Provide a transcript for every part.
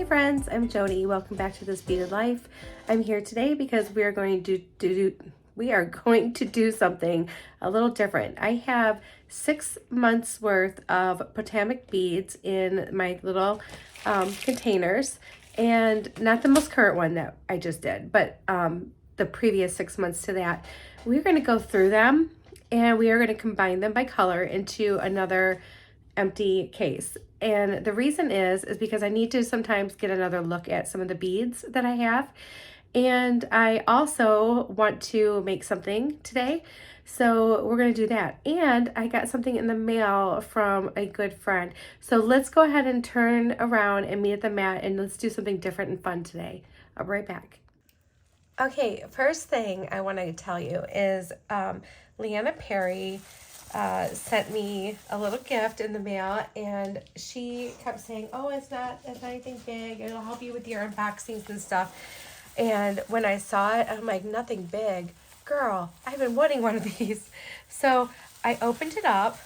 Hey friends, I'm Jody. Welcome back to This Beaded Life. I'm here today because we are going to do something a little different. I have 6 months worth of Potomac beads in my little containers, and not the most current one that I just did, but the previous 6 months to that. We're going to go through them and we are going to combine them by color into another empty case. And the reason is because I need to sometimes get another look at some of the beads that I have. And I also want to make something today. So we're going to do that. And I got something in the mail from a good friend. So let's go ahead and turn around and meet at the mat and let's do something different and fun today. I'll be right back. Okay, first thing I want to tell you is Leanna Perry sent me a little gift in the mail, and she kept saying, oh, it's not anything big, it'll help you with your unboxings and stuff. And when I saw it, I'm like, nothing big, girl, I've been wanting one of these. So I opened it up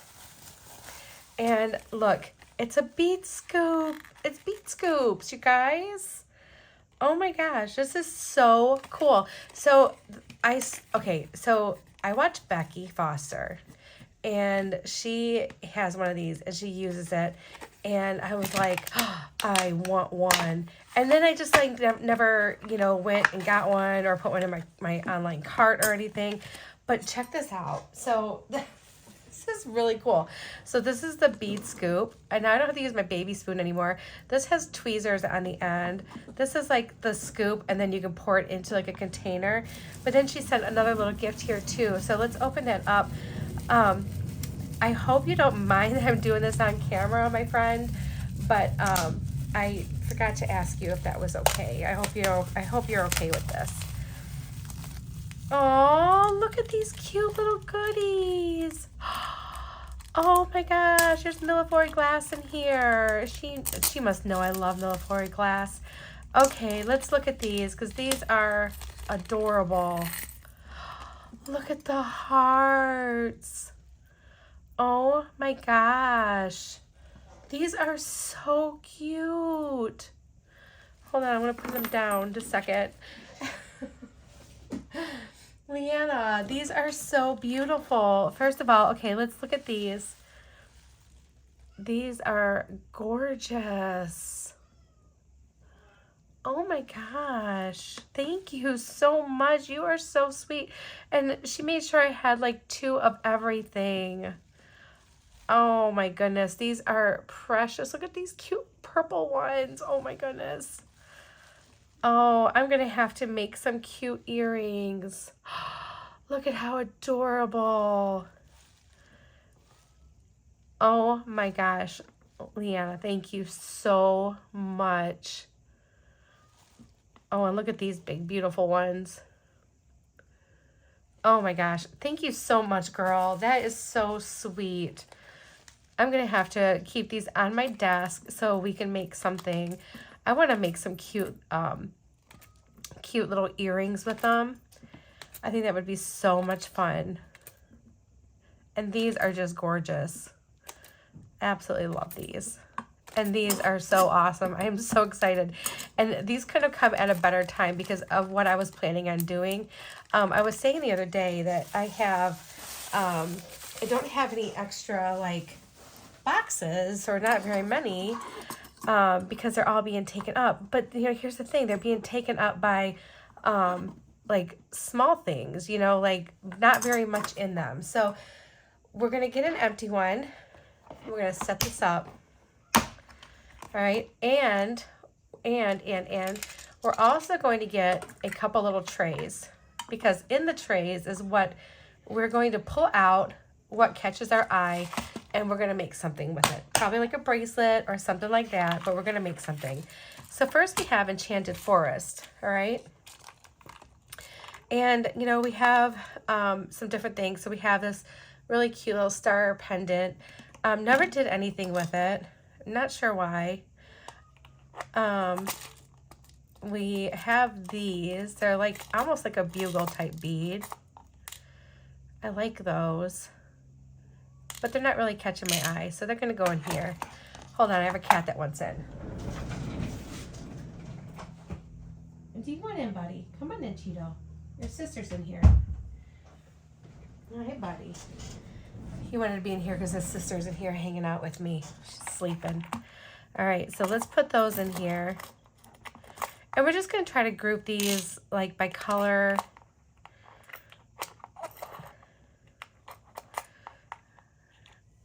and look, it's a bead scoop. It's bead scoops, you guys. Oh my gosh, this is so cool. So I watch Becky Foster, and she has one of these and she uses it, and I was like, oh, I want one. And then I just like never went and got one or put one in my online cart or anything. But check this out. So this is really cool. So this is the bead scoop, and now I don't have to use my baby spoon anymore. This has tweezers on the end. This is like the scoop, and then you can pour it into like a container. But then she sent another little gift here too. So let's open that up. I hope you don't mind that I'm doing this on camera, my friend, but I forgot to ask you if that was okay. I hope you're okay with this. Oh, look at these cute little goodies. Oh my gosh, there's Millefleur glass in here. She must know I love Millefleur glass. Okay, let's look at these because these are adorable. Look at the hearts. Oh my gosh. These are so cute. Hold on, I'm going to put them down just a second. Leanna, these are so beautiful. First of all, okay, let's look at these. These are gorgeous. Oh my gosh. Thank you so much. You are so sweet. And she made sure I had like 2 of everything. Oh my goodness. These are precious. Look at these cute purple ones. Oh my goodness. Oh, I'm going to have to make some cute earrings. Look at how adorable. Oh my gosh. Leanna, thank you so much. Oh, and look at these big, beautiful ones. Oh my gosh. Thank you so much, girl. That is so sweet. I'm going to have to keep these on my desk so we can make something. I want to make some cute little earrings with them. I think that would be so much fun. And these are just gorgeous. Absolutely love these. And these are so awesome. I am so excited. And these kind of come at a better time because of what I was planning on doing. I was saying the other day that I don't have any extra like boxes, or not very many, because they're all being taken up. But here's the thing, they're being taken up by like small things, like not very much in them. So we're gonna get an empty one. We're gonna set this up. All right, and we're also going to get a couple little trays, because in the trays is what we're going to pull out what catches our eye, and we're going to make something with it. Probably like a bracelet or something like that, but we're going to make something. So first we have Enchanted Forest, all right? And, we have some different things. So we have this really cute little star pendant. Never did anything with it. Not sure why. We have these. They're like almost like a bugle type bead. I like those. But they're not really catching my eye, so they're going to go in here. Hold on, I have a cat that wants in. you want in, buddy? Come on in, Cheeto. Your sister's in here. Oh, hey, buddy. He wanted to be in here because his sister's in here hanging out with me. She's sleeping. All right, so let's put those in here. And we're just going to try to group these like by color.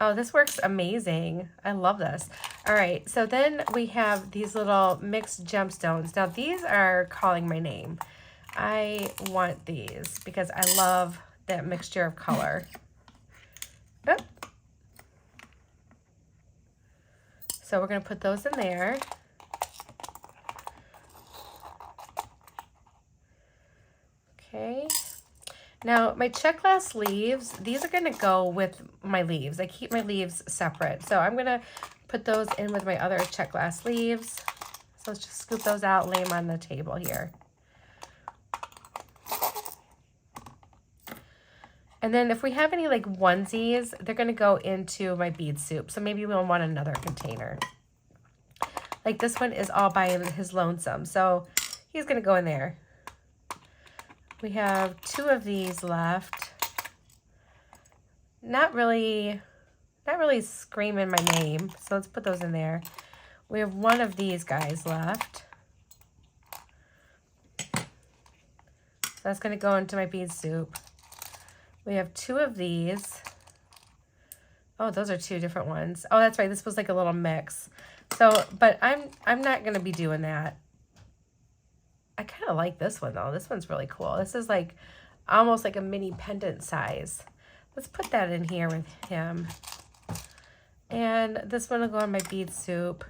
Oh, this works amazing. I love this. All right, so then we have these little mixed gemstones. Now these are calling my name. I want these because I love that mixture of color. Oh. So we're going to put those in there. Okay. Now my check glass leaves, these are going to go with my leaves. I keep my leaves separate. So I'm going to put those in with my other check glass leaves. So let's just scoop those out, lay them on the table here. And then if we have any like onesies, they're going to go into my bead soup. So maybe we'll want another container. Like this one is all by his lonesome. So he's going to go in there. We have 2 of these left. Not really screaming my name. So let's put those in there. We have 1 of these guys left. So that's going to go into my bead soup. We have 2 of these. Oh, those are 2 different ones. Oh, that's right. This was like a little mix. So, but I'm not going to be doing that. I kind of like this one though. This one's really cool. This is like almost like a mini pendant size. Let's put that in here with him. And this one will go on my bead soup.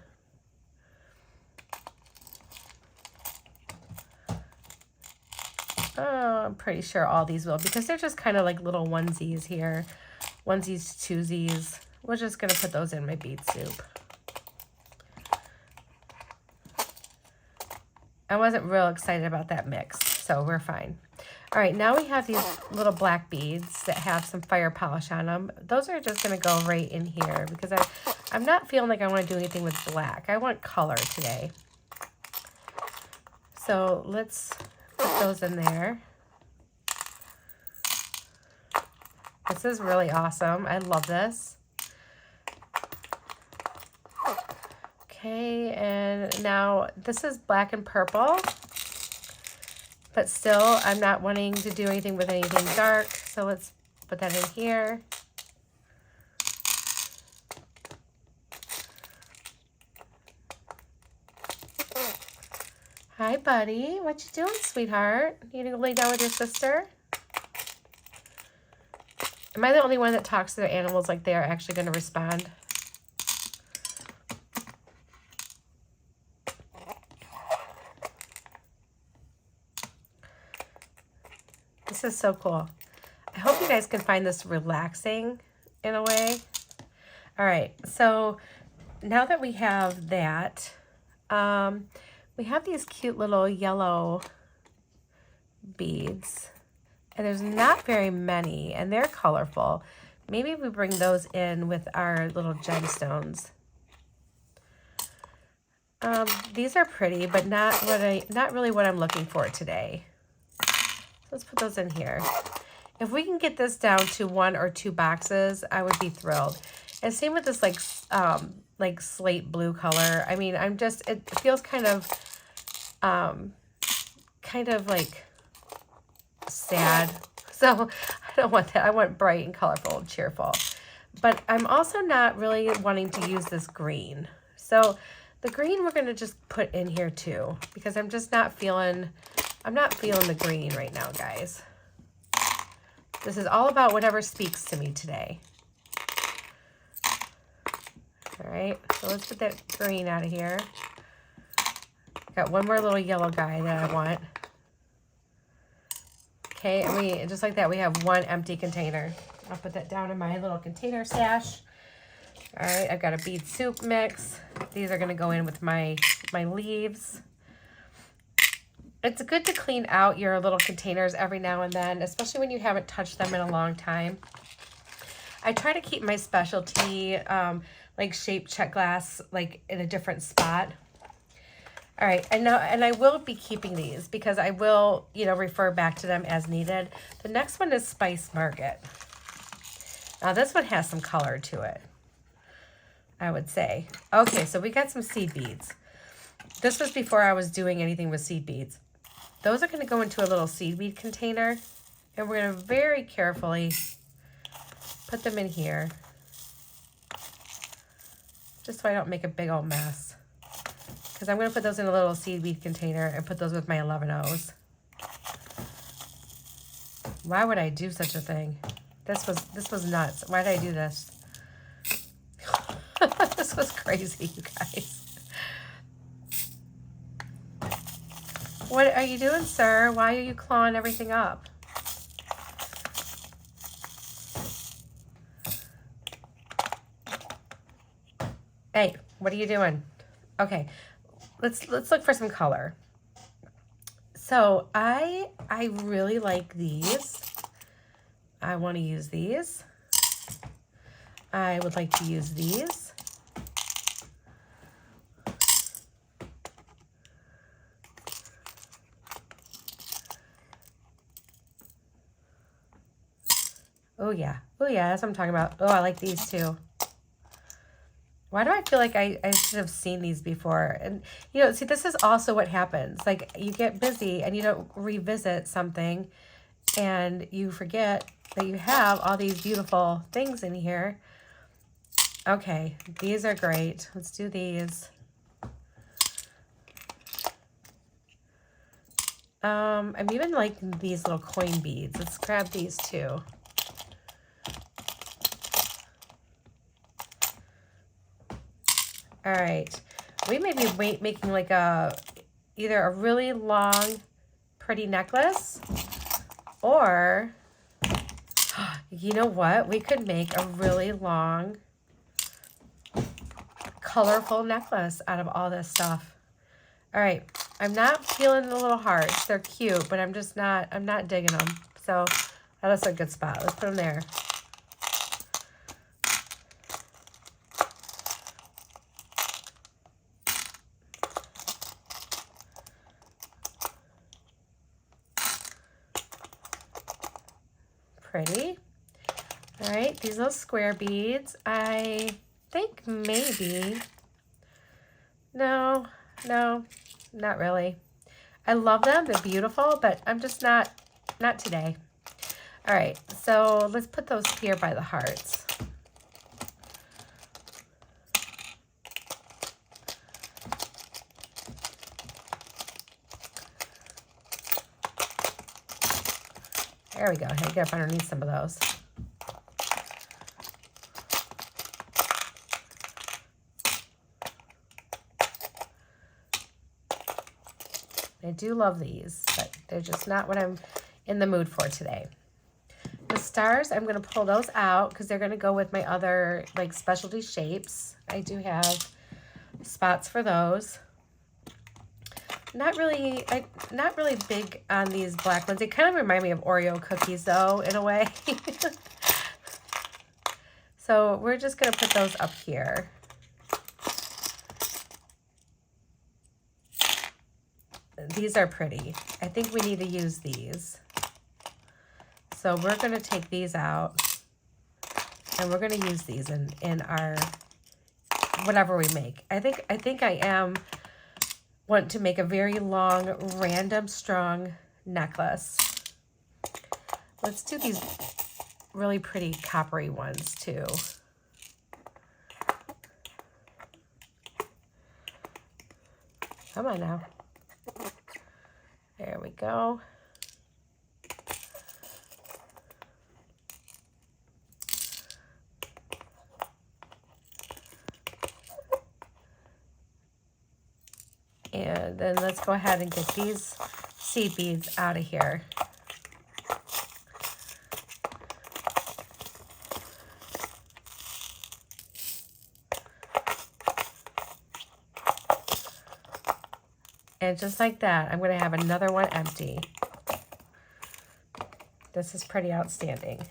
Oh, I'm pretty sure all these will because they're just kind of like little onesies here. Onesies, twosies. We're just going to put those in my bead soup. I wasn't real excited about that mix, so we're fine. All right, now we have these little black beads that have some fire polish on them. Those are just going to go right in here because I'm not feeling like I want to do anything with black. I want color today. So let's put those in there. This is really awesome. I love this. Okay, and now this is black and purple, but still I'm not wanting to do anything with anything dark, so let's put that in here. Hi, buddy. What you doing, sweetheart? You gonna lay down with your sister? Am I the only one that talks to their animals like they are actually going to respond? This is so cool. I hope you guys can find this relaxing in a way. All right, so now that we have that, we have these cute little yellow beads. And there's not very many, and they're colorful. Maybe we bring those in with our little gemstones. These are pretty, but not really what I'm looking for today. So let's put those in here. If we can get this down to 1 or 2 boxes, I would be thrilled. And same with this like slate blue color. I mean, it feels kind of like sad. So I don't want that. I want bright and colorful and cheerful. But I'm also not really wanting to use this green. So the green we're going to just put in here too, because I'm just not feeling, the green right now, guys. This is all about whatever speaks to me today. All right, so let's put that green out of here. Got one more little yellow guy that I want. Okay, and just like that, we have 1 empty container. I'll put that down in my little container stash. All right, I've got a bead soup mix. These are gonna go in with my leaves. It's good to clean out your little containers every now and then, especially when you haven't touched them in a long time. I try to keep my specialty like shaped check glass like in a different spot. All right, I know, and I will be keeping these because I will, you know, refer back to them as needed. The next one is Spice Market. Now this one has some color to it, I would say. Okay, so we got some seed beads. This was before I was doing anything with seed beads. Those are going to go into a little seed bead container, and we're going to very carefully put them in here, just so I don't make a big old mess. Because I'm going to put those in a little seed bead container and put those with my 11Os. Why would I do such a thing? This was nuts. Why did I do this? This was crazy, you guys. What are you doing, sir? Why are you clawing everything up? Hey, what are you doing? Okay, let's look for some color. So I really like these. I want to use these. I would like to use these. Oh yeah, that's what I'm talking about. Oh, I like these too. Why do I feel like I should have seen these before? And, you know, see, this is also what happens. Like, you get busy and you don't revisit something and you forget that you have all these beautiful things in here. Okay, these are great. Let's do these. I'm even liking these little coin beads. Let's grab these too. All right, we may be making like either a really long, pretty necklace, or you know what? We could make a really long, colorful necklace out of all this stuff. All right, I'm not feeling the little hearts. They're cute, but I'm not digging them. So that's a good spot. Let's put them there. Pretty. All right, these little square beads. I think maybe, no, not really. I love them, they're beautiful, but I'm just not today. All right, so let's put those here by the hearts. There we go. Hey, get up underneath some of those. I do love these, but they're just not what I'm in the mood for today. The stars, I'm going to pull those out because they're going to go with my other like specialty shapes. I do have spots for those. Not really big on these black ones. They kind of remind me of Oreo cookies though, in a way. So we're just going to put those up here. These are pretty. I think we need to use these. So we're going to take these out and we're going to use these in our whatever we make. I think I am want to make a very long, random, strong necklace. Let's do these really pretty coppery ones too. Come on now. There we go. And then let's go ahead and get these seed beads out of here. And just like that, I'm going to have another one empty. This is pretty outstanding.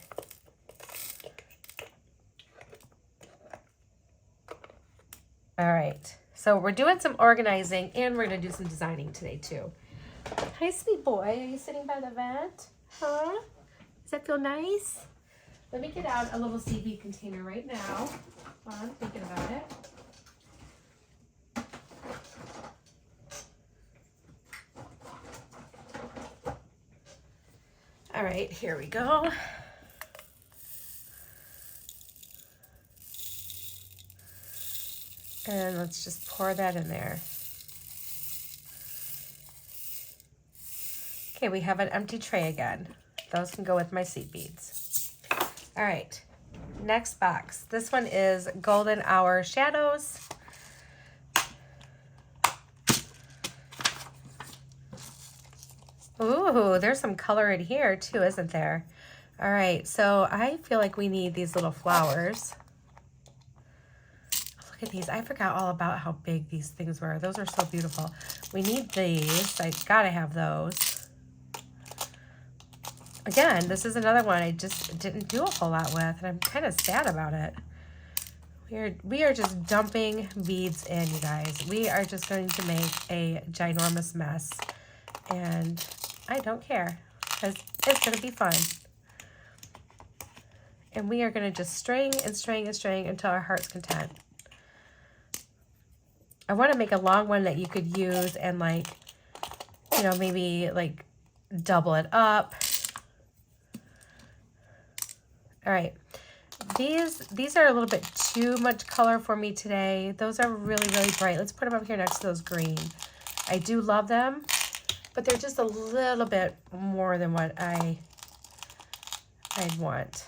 All right, So we're doing some organizing and we're going to do some designing today too. Hi, sweet boy. Are you sitting by the vent? Huh? Does that feel nice? Let me get out a little seed bead container right now while I'm thinking about it. All right, here we go. And let's just pour that in there. Okay, we have an empty tray again. Those can go with my seed beads. All right, next box. This one is Golden Hour Shadows. Ooh, there's some color in here too, isn't there? All right, so I feel like we need these little flowers. Look at these. I forgot all about how big these things were. Those are so beautiful. We need these. I gotta have those. Again, this is another one I just didn't do a whole lot with, and I'm kind of sad about it. We are just dumping beads in, you guys. We are just going to make a ginormous mess, and I don't care because it's going to be fun. And we are going to just string and string and string until our heart's content. I want to make a long one that you could use and, like, you know, maybe like double it up. All right, these are a little bit too much color for me today. Those are really, really bright. Let's put them up here next to those green. I do love them, but they're just a little bit more than what I'd want.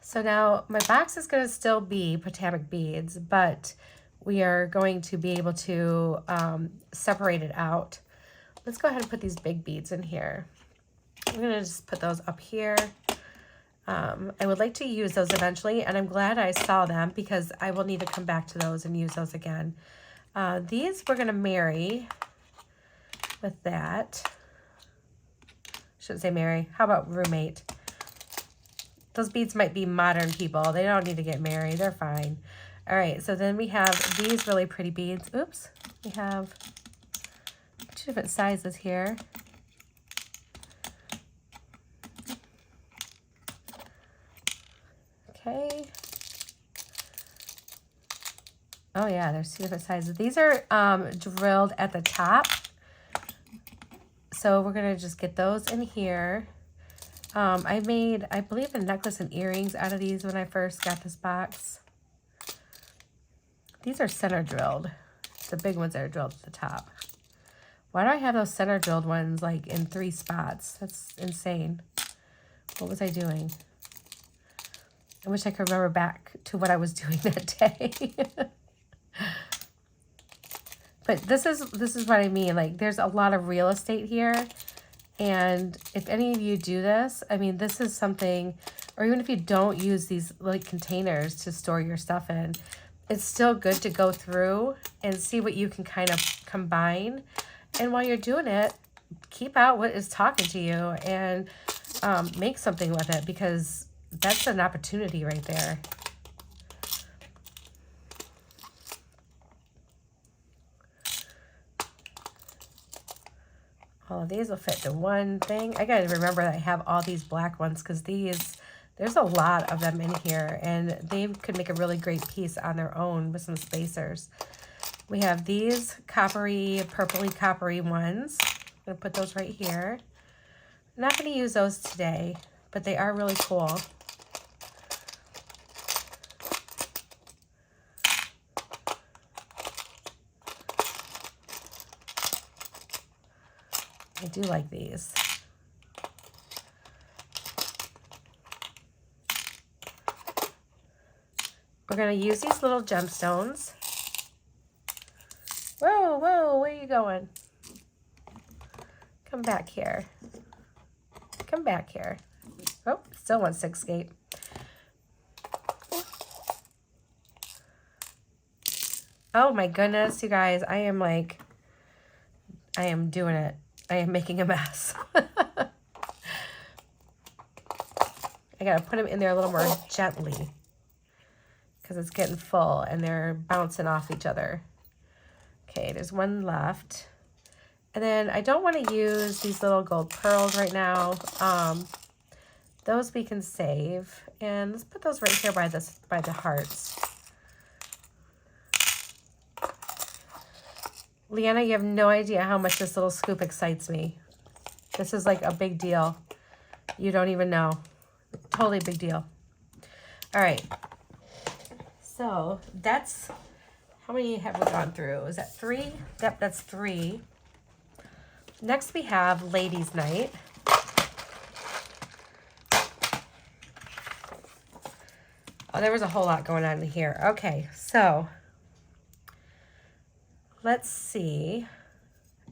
So now my box is going to still be Potomac beads, but we are going to be able to separate it out. Let's go ahead and put these big beads in here. I'm going to just put those up here. I would like to use those eventually, and I'm glad I saw them because I will need to come back to those and use those again. These we're going to marry with that. Shouldn't say marry. How about roommate? Those beads might be modern people. They don't need to get married. They're fine. All right, so then we have these really pretty beads. Oops, we have 2 different sizes here. Okay. Oh yeah, there's 2 different sizes. These are drilled at the top. So we're gonna just get those in here. I made, I believe, a necklace and earrings out of these when I first got this box. These are center drilled. The big ones are drilled at the top. Why do I have those center drilled ones like in 3 spots? That's insane. What was I doing? I wish I could remember back to what I was doing that day. But this is what I mean. Like, there's a lot of real estate here. And if any of you do this, I mean, this is something, or even if you don't use these like containers to store your stuff in, it's still good to go through and see what you can kind of combine. And while you're doing it, keep out what is talking to you and make something with it, because that's an opportunity right there. All of these will fit to one thing. I gotta remember that I have all these black ones because there's a lot of them in here, and they could make a really great piece on their own with some spacers. We have these coppery, purpley coppery ones. I'm gonna put those right here. I'm not gonna use those today, but they are really cool. I do like these. We're going to use these little gemstones. Whoa, whoa, where are you going? Come back here. Come back here. Oh, still wants to escape. Oh my goodness, you guys, I am doing it. I am making a mess. I gotta put them in there a little more gently because it's getting full and they're bouncing off each other. Okay, there's one left. And then I don't want to use these little gold pearls right now. Those we can save. And let's put those right here by the hearts. Leanna, you have no idea how much this little scoop excites me. This is like a big deal. You don't even know. Totally big deal. All right. So that's, how many have we gone through? Is that 3? Yep, that's 3. Next we have Ladies' Night. Oh, there was a whole lot going on in here. Okay, so let's see.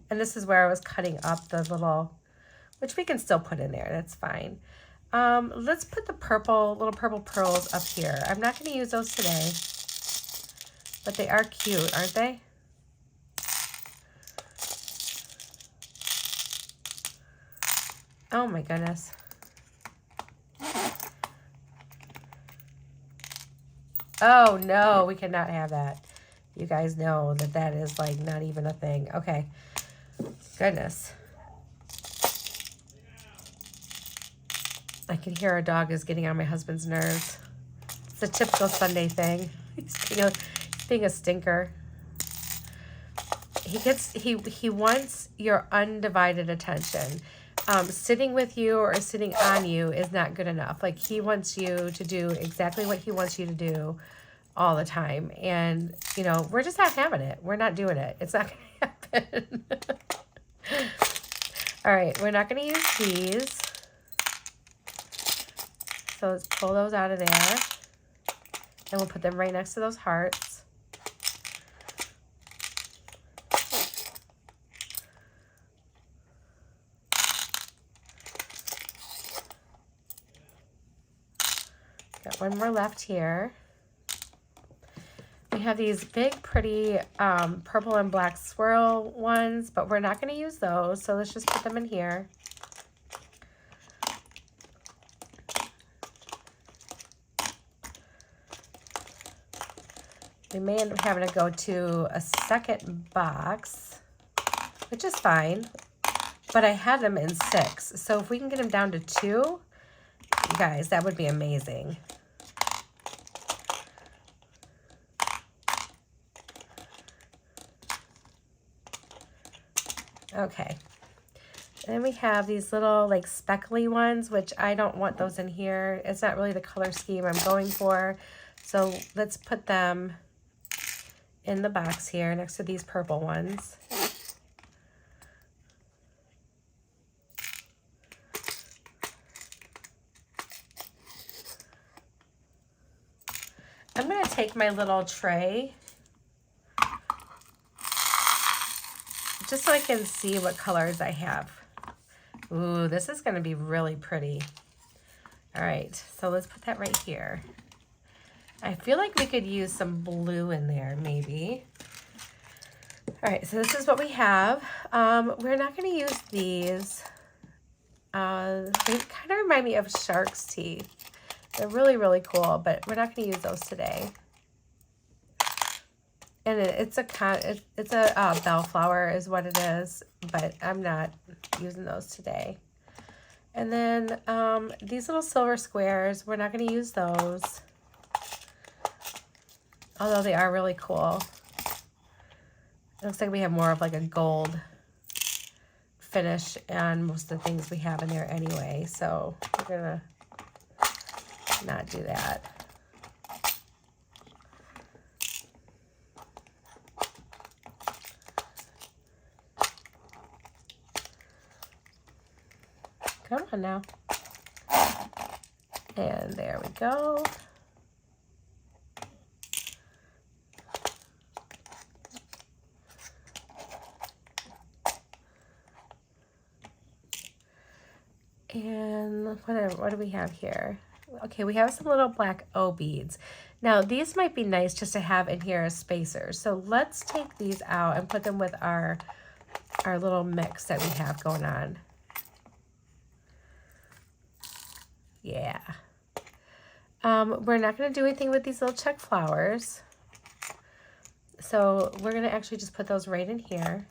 And this is where I was cutting up the little, which we can still put in there. That's fine. Let's put the little purple pearls up here. I'm not going to use those today, but they are cute, aren't they? Oh my goodness. Oh no, we cannot have that. You guys know that that is like not even a thing. Okay. Goodness. I can hear our dog is getting on my husband's nerves. It's a typical Sunday thing. He's being a stinker. He wants your undivided attention. Sitting with you or sitting on you is not good enough. Like, he wants you to do exactly what he wants you to do all the time. And, you know, we're just not having it. We're not doing it. It's not going to happen. All right, we're not going to use these. So let's pull those out of there. And we'll put them right next to those hearts. Got one more left here. We have these big, pretty purple and black swirl ones, but we're not going to use those. So let's just put them in here. We may end up having to go to a second box, which is fine. But I had them in 6. So if we can get them down to 2, you guys, that would be amazing. Okay, and then we have these little like speckly ones, which I don't want those in here. It's not really the color scheme I'm going for. So let's put them in the box here next to these purple ones. I'm going to take my little tray just so I can see what colors I have. Ooh, this is going to be really pretty. All right, so let's put that right here. I feel like we could use some blue in there, maybe. All right, so this is what we have. We're not going to use these. They kind of remind me of shark's teeth. They're really, really cool, but we're not going to use those today. And it's a bellflower is what it is, but I'm not using those today. And then these little silver squares, we're not going to use those, although they are really cool. It looks like we have more of like a gold finish on most of the things we have in there anyway, so we're going to not do that. Come on now. And there we go. And what do we have here? Okay, we have some little black O beads. Now, these might be nice just to have in here as spacers. So let's take these out and put them with our our little mix that we have going on. Yeah. We're not going to do anything with these little check flowers. So we're going to actually just put those right in here.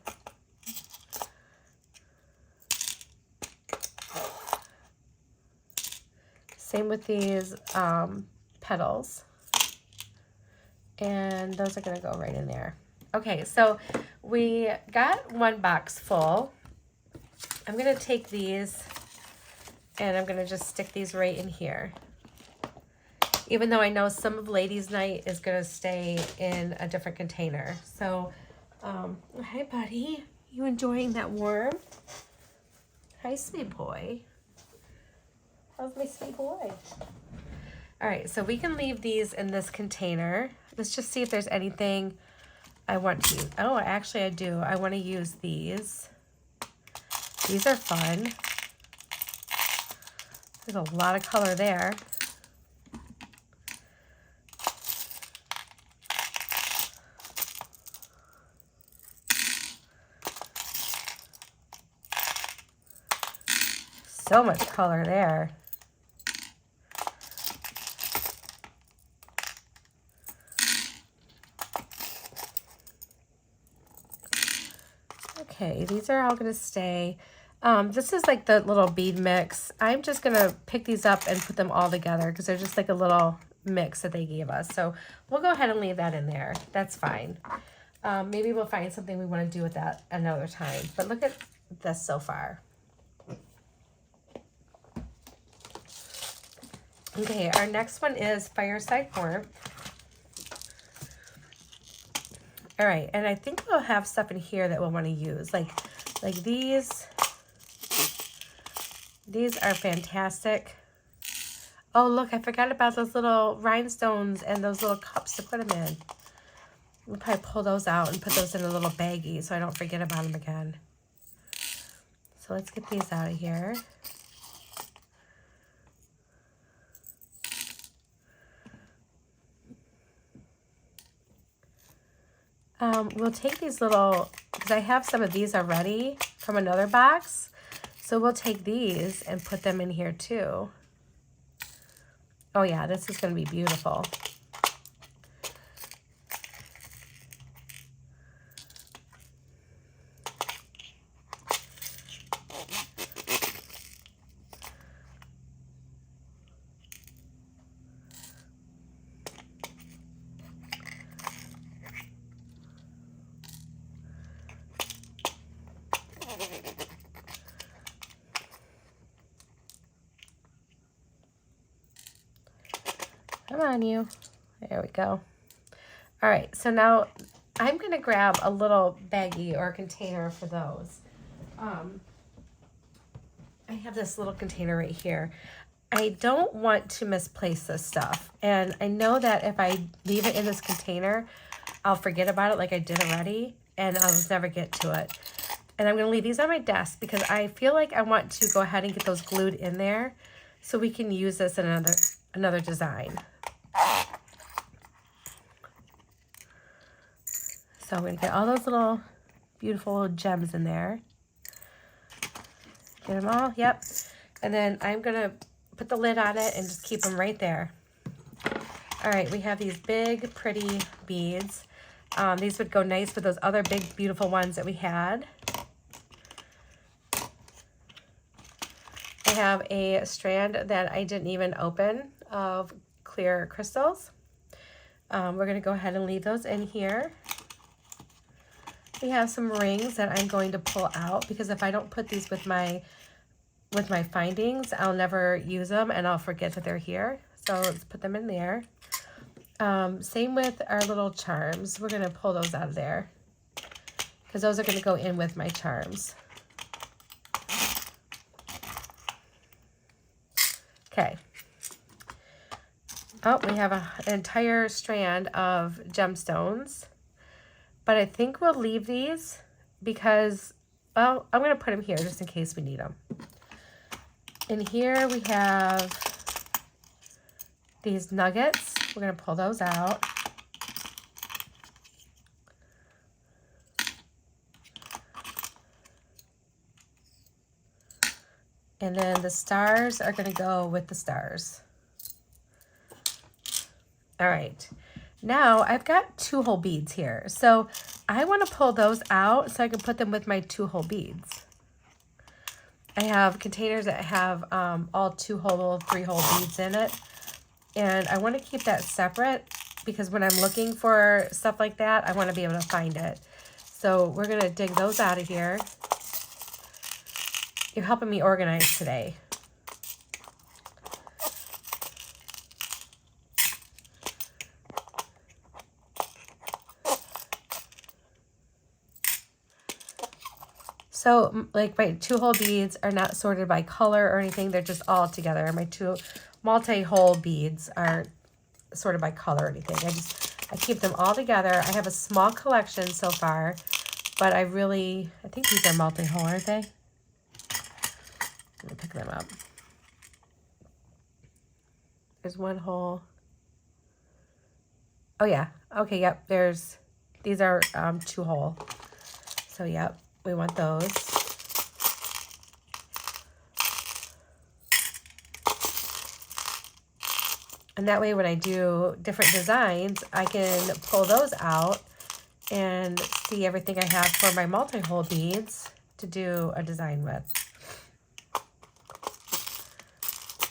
Same with these petals. And those are going to go right in there. Okay, so we got one box full. I'm going to take these and I'm going to just stick these right in here. Even though I know some of Ladies' Night is going to stay in a different container. So, hi, buddy. You enjoying that warmth? Hi, sweet boy. How's my sweet boy? All right, so we can leave these in this container. Let's just see if there's anything I want to use. Oh, actually I do. I want to use these. These are fun. There's a lot of color there. So much color there. Okay, these are all going to stay. This is like the little bead mix. I'm just going to pick these up and put them all together because they're just like a little mix that they gave us. So we'll go ahead and leave that in there. That's fine. Maybe we'll find something we want to do with that another time. But look at this so far. Okay, our next one is Fireside Warmth. All right, and I think we'll have stuff in here that we'll want to use, like these. These are fantastic. Oh, look, I forgot about those little rhinestones and those little cups to put them in. We'll probably pull those out and put those in a little baggie so I don't forget about them again. So let's get these out of here. We'll take these little, because I have some of these already from another box. So we'll take these and put them in here too. Oh yeah, this is going to be beautiful. Come on, you. There we go. All right, so now I'm going to grab a little baggie or a container for those. I have this little container right here. I don't want to misplace this stuff. And I know that if I leave it in this container, I'll forget about it like I did already, and I'll just never get to it. And I'm going to leave these on my desk because I feel like I want to go ahead and get those glued in there so we can use this in another design. So I'm going to get all those little beautiful gems in there. Get them all, yep. And then I'm going to put the lid on it and just keep them right there. All right, we have these big, pretty beads. These would go nice with those other big, beautiful ones that we had. I have a strand that I didn't even open of clear crystals. We're going to go ahead and leave those in here. We have some rings that I'm going to pull out because if I don't put these with my findings, I'll never use them and I'll forget that they're here. So let's put them in there. Same with our little charms. We're going to pull those out of there because those are going to go in with my charms. Okay. Oh, we have an entire strand of gemstones. But I think we'll leave these because, well, I'm going to put them here just in case we need them. In here we have these nuggets. We're going to pull those out. And then the stars are going to go with the stars. All right. Now I've got 2-hole beads here. So I want to pull those out so I can put them with my 2-hole beads. I have containers that have all 2-hole, 3-hole beads in it. And I want to keep that separate because when I'm looking for stuff like that, I want to be able to find it. So we're going to dig those out of here. You're helping me organize today. So like my 2-hole beads are not sorted by color or anything. They're just all together. My 2 multi-hole beads aren't sorted by color or anything. I keep them all together. I have a small collection so far, but I think these are multi-hole, aren't they? Let me pick them up. There's 1 hole. Oh yeah. Okay, yep. These are 2-hole. So yep, we want those. And that way when I do different designs, I can pull those out and see everything I have for my multi-hole beads to do a design with.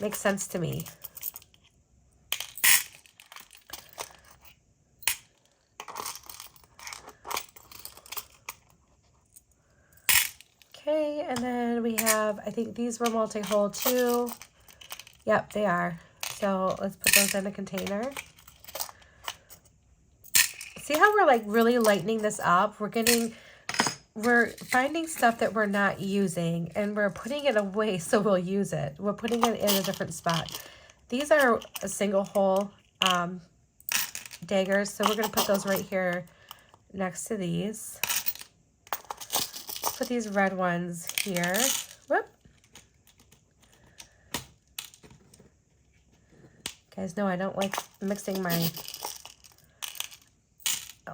Makes sense to me. Okay, and then we have, I think these were multi-hole too. Yep, they are. So let's put those in a container. See how we're like really lightening this up? We're finding stuff that we're not using and we're putting it away so we'll use it. We're putting it in a different spot. These are a 1-hole daggers, so we're going to put those right here next to these. Put these red ones here. Whoop. You guys know I don't like mixing my,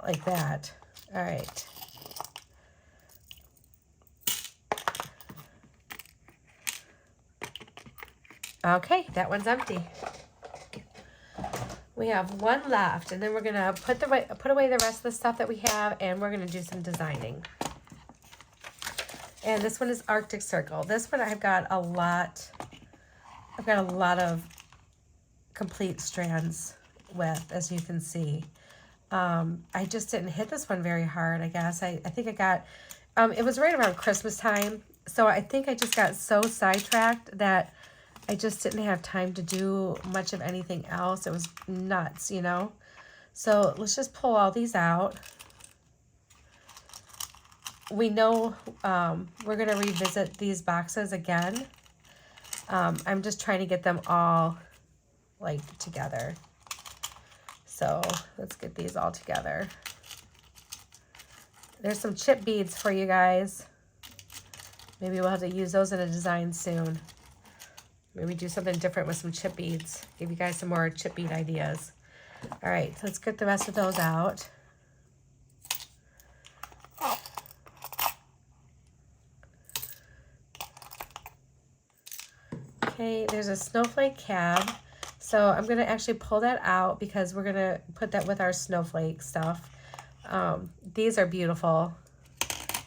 like that. All right. Okay, that one's empty. We have 1 left, and then we're gonna put away the rest of the stuff that we have, and we're gonna do some designing. And this one is Arctic Circle. This one I've got a lot of complete strands with, as you can see. I just didn't hit this one very hard, I guess. I think I got, it was right around Christmas time, so I think I just got so sidetracked that I just didn't have time to do much of anything else. It was nuts, you know? So let's just pull all these out. We know we're going to revisit these boxes again. I'm just trying to get them all like together. So let's get these all together. There's some chip beads for you guys. Maybe we'll have to use those in a design soon. Maybe do something different with some chip beads. Give you guys some more chip bead ideas. All right, so let's get the rest of those out. Okay, there's a snowflake cab. So I'm going to actually pull that out because we're going to put that with our snowflake stuff. These are beautiful.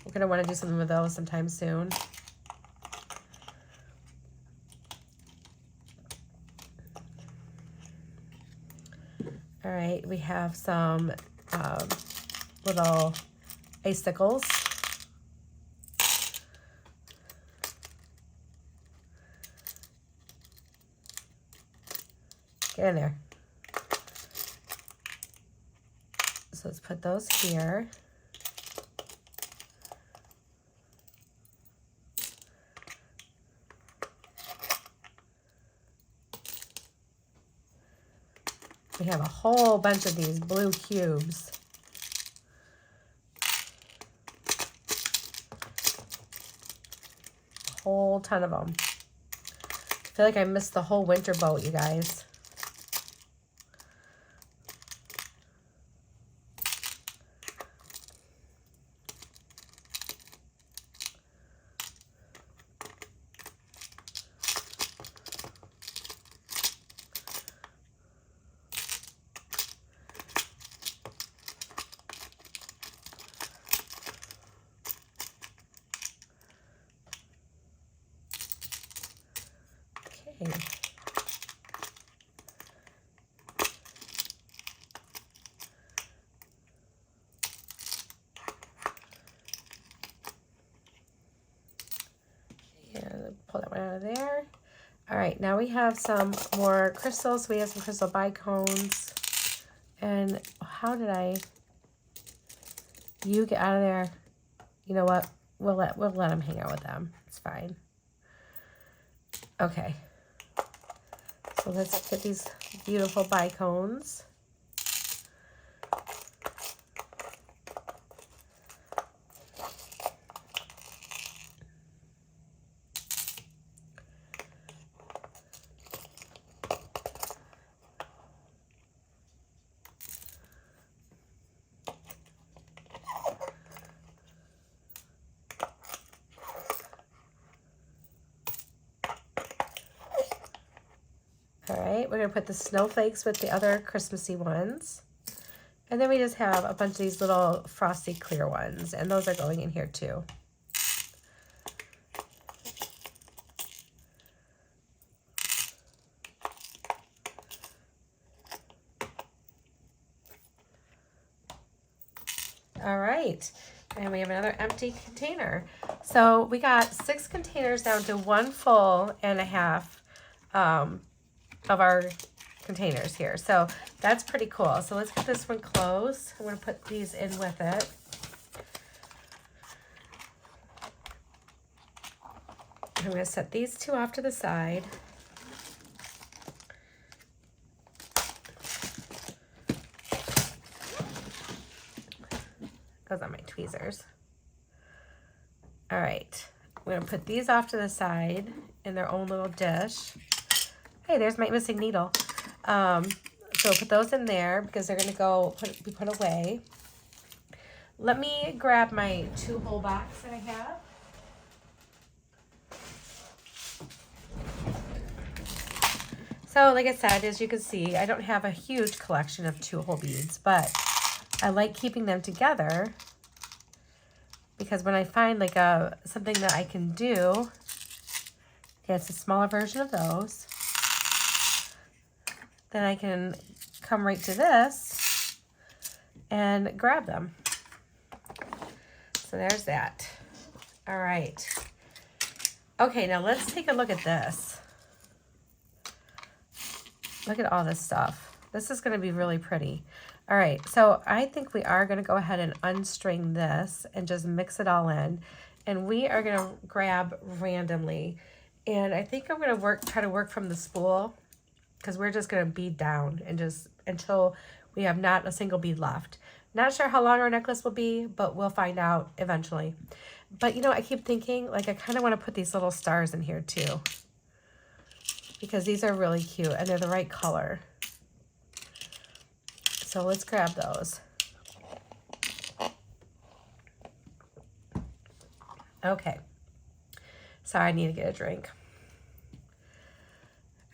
We're going to want to do something with those sometime soon. All right, we have some little icicles. Get in there. So let's put those here. We have a whole bunch of these blue cubes. A whole ton of them. I feel like I missed the whole winter boat, you guys. Okay. And pull that one out of there. All right, now we have some more crystals. We have some crystal bicones. And how did you get out of there? You know what? We'll let them hang out with them. It's fine. Okay. So let's get these beautiful bicones. All right, we're gonna put the snowflakes with the other Christmassy ones. And then we just have a bunch of these little frosty clear ones, and those are going in here too. All right, and we have another empty container. So we got 6 containers down to 1 full and a half of our containers here. So that's pretty cool. So let's get this one closed. I'm going to put these in with it. I'm going to set these 2 off to the side. Those are my tweezers. All right, I'm going to put these off to the side in their own little dish. Hey, there's my missing needle. So put those in there because they're going to be put away. Let me grab my 2-hole box that I have. So like I said, as you can see, I don't have a huge collection of 2-hole beads, but I like keeping them together because when I find like something that I can do, it's a smaller version of those, then I can come right to this and grab them. So there's that. All right. Okay, now let's take a look at this. Look at all this stuff. This is going to be really pretty. All right, so I think we are going to go ahead and unstring this and just mix it all in. And we are going to grab randomly. And I think I'm going to try to work from the spool, because we're just going to bead down and just until we have not a single bead left. Not sure how long our necklace will be, but we'll find out eventually. But you know, I keep thinking, like, I kind of want to put these little stars in here too, because these are really cute and they're the right color. So let's grab those. Okay. Sorry, I need to get a drink.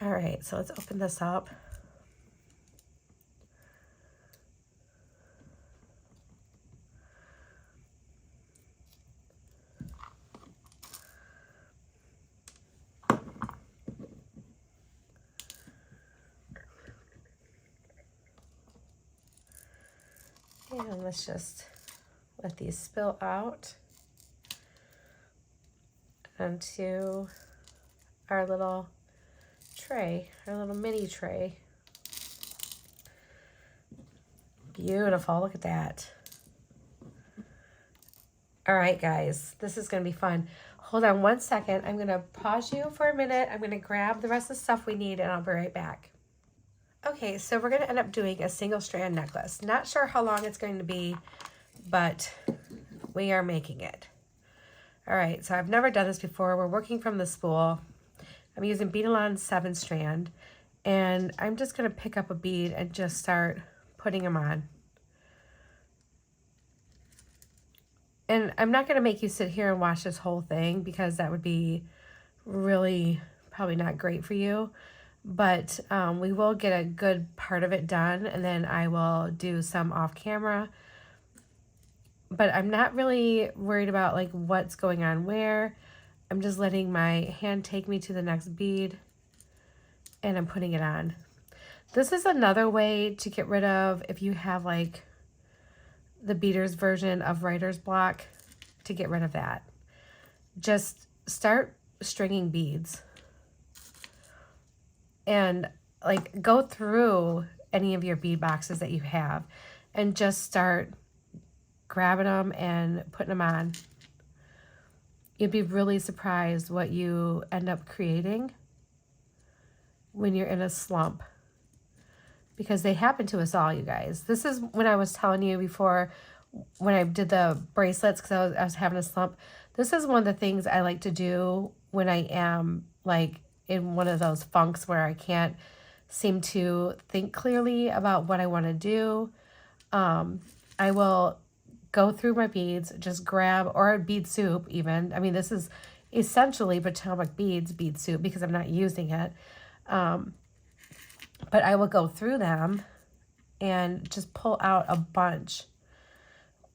All right, so let's open this up. And let's just let these spill out onto our little tray, our little mini tray. Beautiful, look at that. All right, guys, this is gonna be fun. Hold on 1 second. I'm gonna pause you for a minute. I'm gonna grab the rest of the stuff we need and I'll be right back. Okay, so we're gonna end up doing a single strand necklace. Not sure how long it's going to be, but we are making it. All right, so I've never done this before. We're working from the spool. I'm using Beadalon 7 strand, and I'm just gonna pick up a bead and just start putting them on. And I'm not gonna make you sit here and watch this whole thing because that would be really probably not great for you. But we will get a good part of it done, and then I will do some off camera. But I'm not really worried about like what's going on where. I'm just letting my hand take me to the next bead and I'm putting it on. This is another way to get rid of, if you have like the beader's version of writer's block, to get rid of that. Just start stringing beads and like go through any of your bead boxes that you have and just start grabbing them and putting them on. You'd be really surprised what you end up creating when you're in a slump, because they happen to us all, you guys. This is when I was telling you before, when I did the bracelets, because I was having a slump. This is one of the things I like to do when I am like in one of those funks where I can't seem to think clearly about what I want to do. I will go through my beads, just grab, or bead soup even. I mean, this is essentially Potomac beads bead soup because I'm not using it. But I will go through them and just pull out a bunch.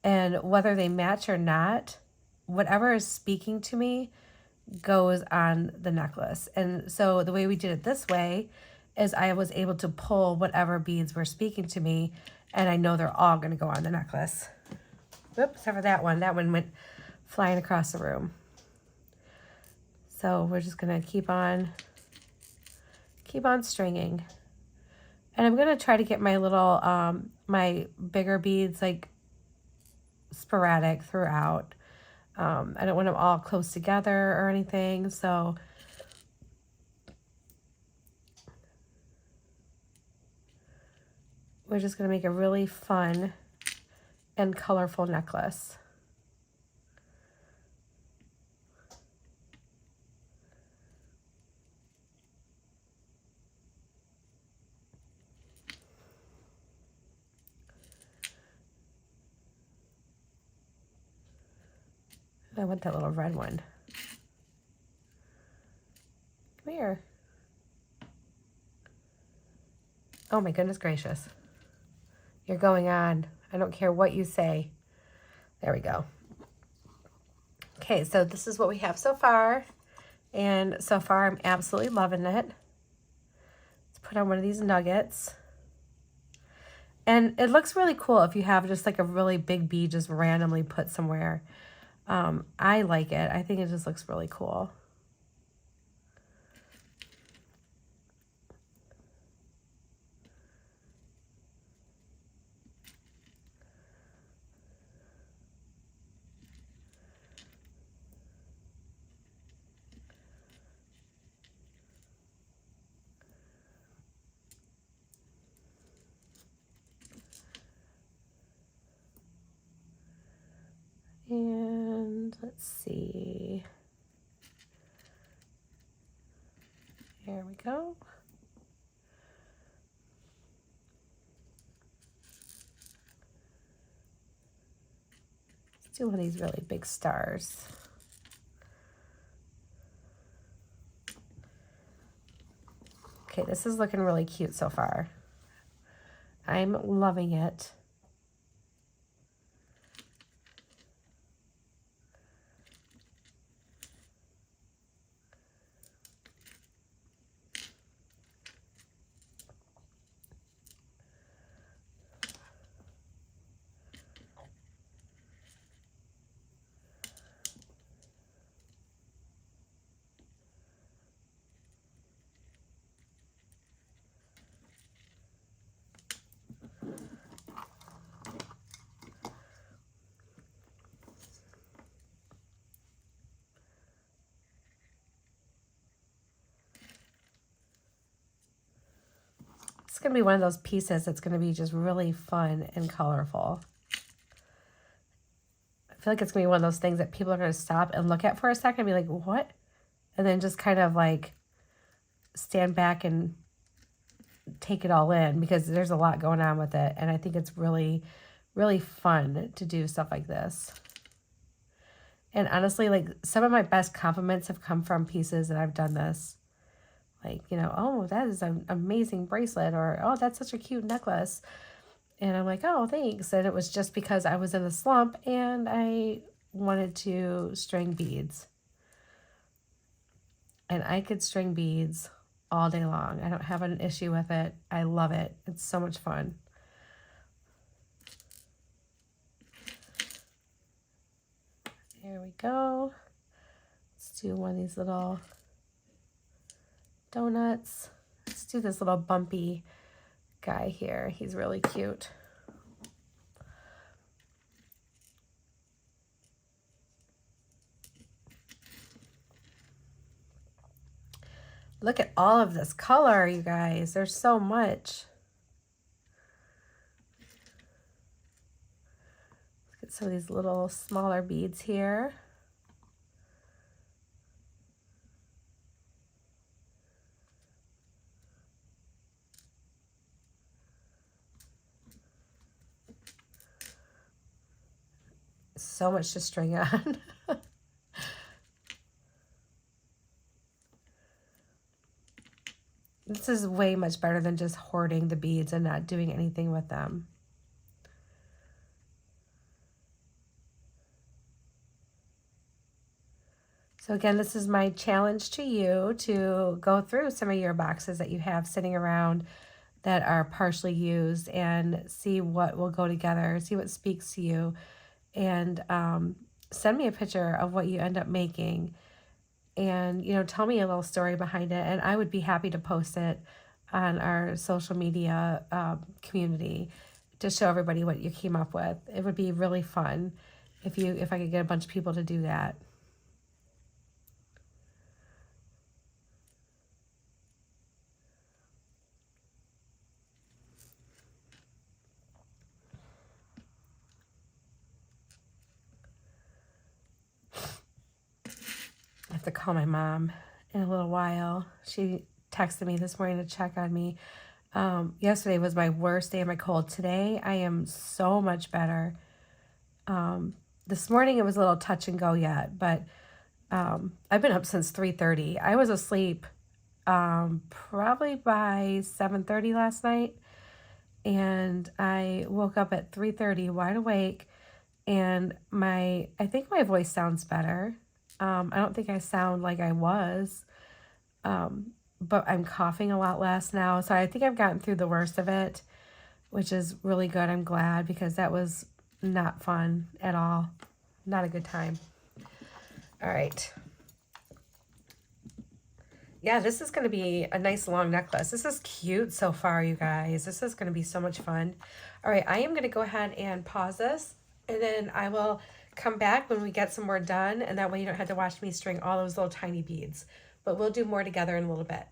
And whether they match or not, whatever is speaking to me goes on the necklace. And so the way we did it this way is I was able to pull whatever beads were speaking to me, and I know they're all going to go on the necklace. Whoops, except for that one. That one went flying across the room. So we're just going to keep on stringing. And I'm going to try to get my little, my bigger beads like sporadic throughout. I don't want them all close together or anything, so we're just going to make a really fun and colorful necklace. I want that little red one. Come here. Oh my goodness gracious. You're going on. I don't care what you say. There we go. Okay, so this is what we have so far. And so far I'm absolutely loving it. Let's put on one of these nuggets. And it looks really cool if you have just like a really big bead just randomly put somewhere. I like it. I think it just looks really cool. And let's see. Here we go. Let's do one of these really big stars. Okay, this is looking really cute so far. I'm loving it. It's going to be one of those pieces that's going to be just really fun and colorful. I feel like it's going to be one of those things that people are going to stop and look at for a second and be like, what? And then just kind of like stand back and take it all in, because there's a lot going on with it. And I think it's really, really fun to do stuff like this. And honestly, like some of my best compliments have come from pieces that I've done this. Like, you know, oh, that is an amazing bracelet, or, oh, that's such a cute necklace. And I'm like, oh, thanks. And it was just because I was in a slump and I wanted to string beads. And I could string beads all day long. I don't have an issue with it. I love it. It's so much fun. There we go. Let's do one of these little donuts. Let's do this little bumpy guy here. He's really cute. Look at all of this color, you guys. There's so much. Let's get some of these little smaller beads here. So much to string on. This is way much better than just hoarding the beads and not doing anything with them. So again, this is my challenge to you to go through some of your boxes that you have sitting around that are partially used and see what will go together, see what speaks to you, and send me a picture of what you end up making. And, you know, tell me a little story behind it, and I would be happy to post it on our social media community to show everybody what you came up with. It would be really fun if I could get a bunch of people to do that. I have to call my mom in a little while. She texted me this morning to check on me. Yesterday was my worst day of my cold. Today I am so much better. This morning it was a little touch and go yet, but I've been up since 3:30. I was asleep probably by 7:30 last night, and I woke up at 3:30 wide awake, and I think my voice sounds better. I don't think I sound like I was, but I'm coughing a lot less now. So I think I've gotten through the worst of it, which is really good. I'm glad, because that was not fun at all. Not a good time. All right. Yeah, this is going to be a nice long necklace. This is cute so far, you guys. This is going to be so much fun. All right, I am going to go ahead and pause this, and then I will come back when we get some more done, and that way you don't have to watch me string all those little tiny beads. But we'll do more together in a little bit.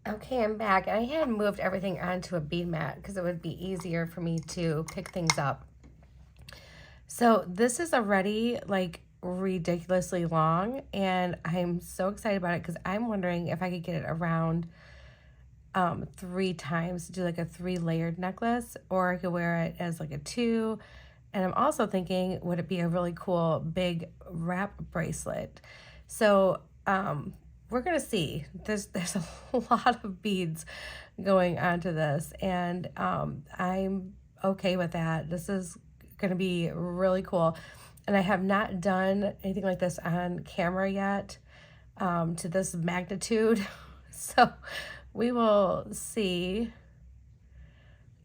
Okay, I'm back. I had moved everything onto a bead mat because it would be easier for me to pick things up. So this is already like ridiculously long, and I'm so excited about it because I'm wondering if I could get it around 3 times to do like a 3-layered necklace, or I could wear it as like a 2. And I'm also thinking, would it be a really cool big wrap bracelet? So we're gonna see. There's a lot of beads going onto this, and I'm okay with that. This is gonna be really cool. And I have not done anything like this on camera yet to this magnitude. So we will see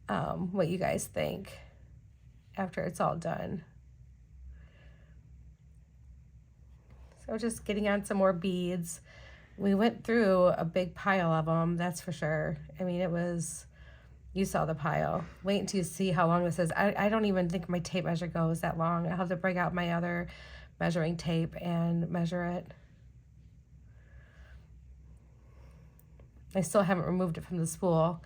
what you guys think after it's all done. So just getting on some more beads. We went through a big pile of them, that's for sure. I mean, it was, you saw the pile. Wait until you see how long this is. I don't even think my tape measure goes that long. I'll have to bring out my other measuring tape and measure it. I still haven't removed it from the spool,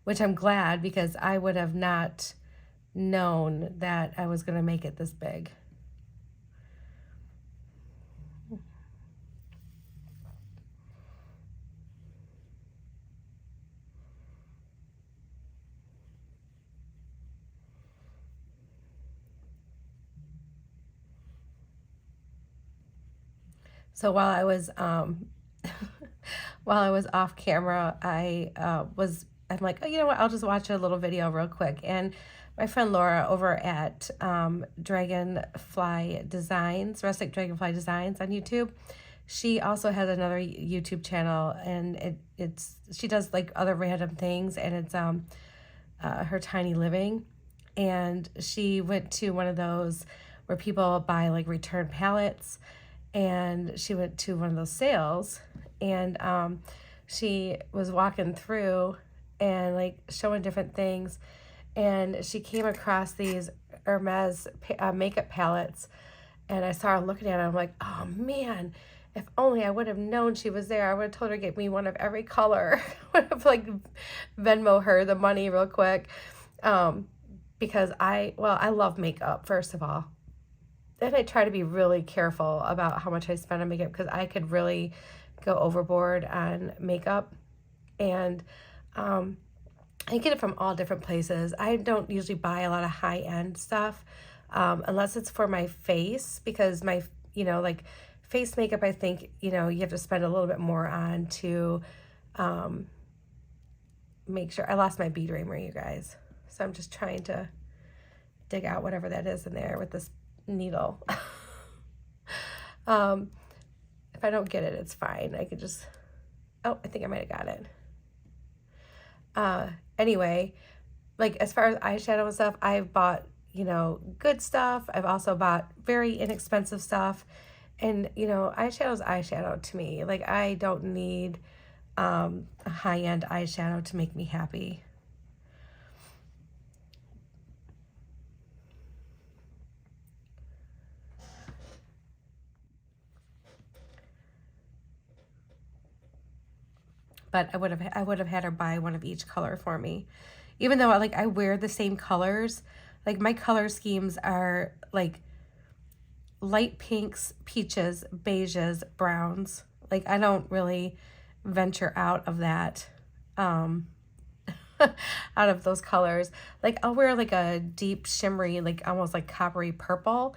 which I'm glad, because I would have not known that I was going to make it this big. So while I was while I was off camera, I'm like, oh, you know what, I'll just watch a little video real quick. And my friend Laura over at Dragonfly Designs, Rustic Dragonfly Designs on YouTube, she also has another YouTube channel, and she does like other random things, and it's her tiny living. And she went to one of those where people buy like return pallets, and she went to one of those sales, and she was walking through and like showing different things, and she came across these Hermes makeup palettes, and I saw her looking at it. I'm like, oh man, if only I would have known she was there. I would have told her to get me one of every color. I would have like Venmo her the money real quick. Because I love makeup, first of all. And I try to be really careful about how much I spend on makeup, because I could really go overboard on makeup. And I get it from all different places. I don't usually buy a lot of high-end stuff unless it's for my face, because my, like face makeup, I think, you have to spend a little bit more on to make sure. I lost my bead raymer, you guys. So I'm just trying to dig out whatever that is in there with this needle. If I don't get it, it's fine. I could just, I think I might have got it. Anyway, like as far as eyeshadow and stuff, I've bought, good stuff. I've also bought very inexpensive stuff. And, eyeshadow's eyeshadow to me. Like I don't need a high-end eyeshadow to make me happy. But I would have had her buy one of each color for me. Even though like I wear the same colors, like my color schemes are like light pinks, peaches, beiges, browns. Like I don't really venture out of that, out of those colors. Like I'll wear like a deep shimmery, like almost like coppery purple.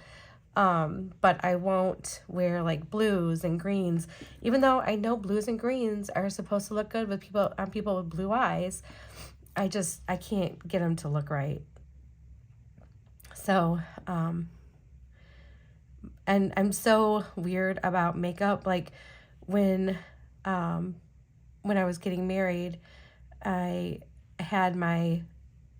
But I won't wear like blues and greens, even though I know blues and greens are supposed to look good with people with blue eyes. I can't get them to look right. So, and I'm so weird about makeup. Like when I was getting married, I had my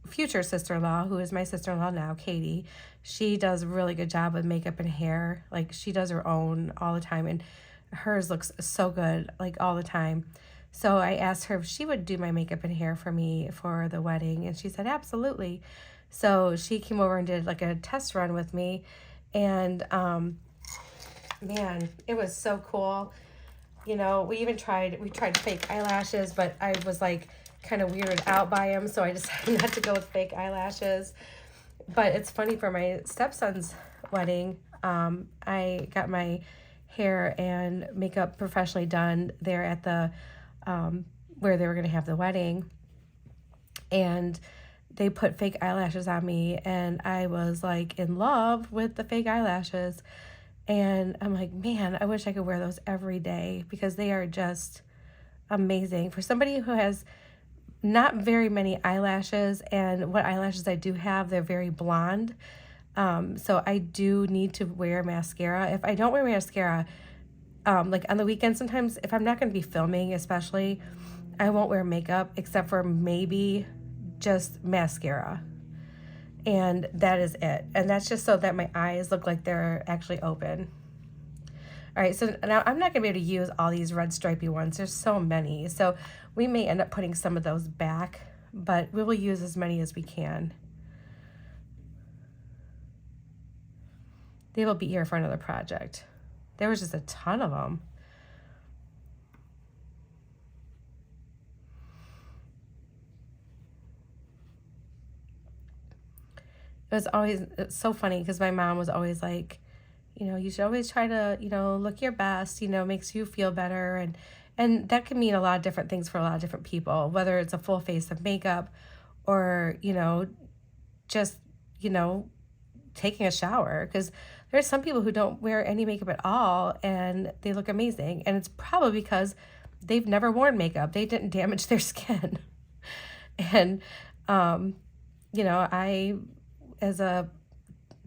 future sister-in-law, who is my sister-in-law now, Katie. She does a really good job with makeup and hair. Like she does her own all the time, and hers looks so good like all the time. So I asked her if she would do my makeup and hair for me for the wedding, and she said absolutely. So she came over and did like a test run with me, and man, it was so cool. We tried fake eyelashes, but I was like kind of weirded out by them, so I decided not to go with fake eyelashes. But it's funny, for my stepson's wedding, I got my hair and makeup professionally done there at the where they were going to have the wedding, and they put fake eyelashes on me, and I was like in love with the fake eyelashes. And I'm like, man, I wish I could wear those every day, because they are just amazing. For somebody who has not very many eyelashes, and what eyelashes I do have, they're very blonde. So I do need to wear mascara. If I don't wear mascara, like on the weekend, sometimes if I'm not going to be filming, especially, I won't wear makeup except for maybe just mascara. And that is it. And that's just so that my eyes look like they're actually open. All right, so now I'm not going to be able to use all these red stripy ones. There's so many. So we may end up putting some of those back, but we will use as many as we can. They will be here for another project. There was just a ton of them. It's so funny, because my mom was always like, you should always try to, look your best, makes you feel better. And that can mean a lot of different things for a lot of different people, whether it's a full face of makeup or, just, taking a shower. Because there's some people who don't wear any makeup at all and they look amazing. And it's probably because they've never worn makeup. They didn't damage their skin. And, I, as a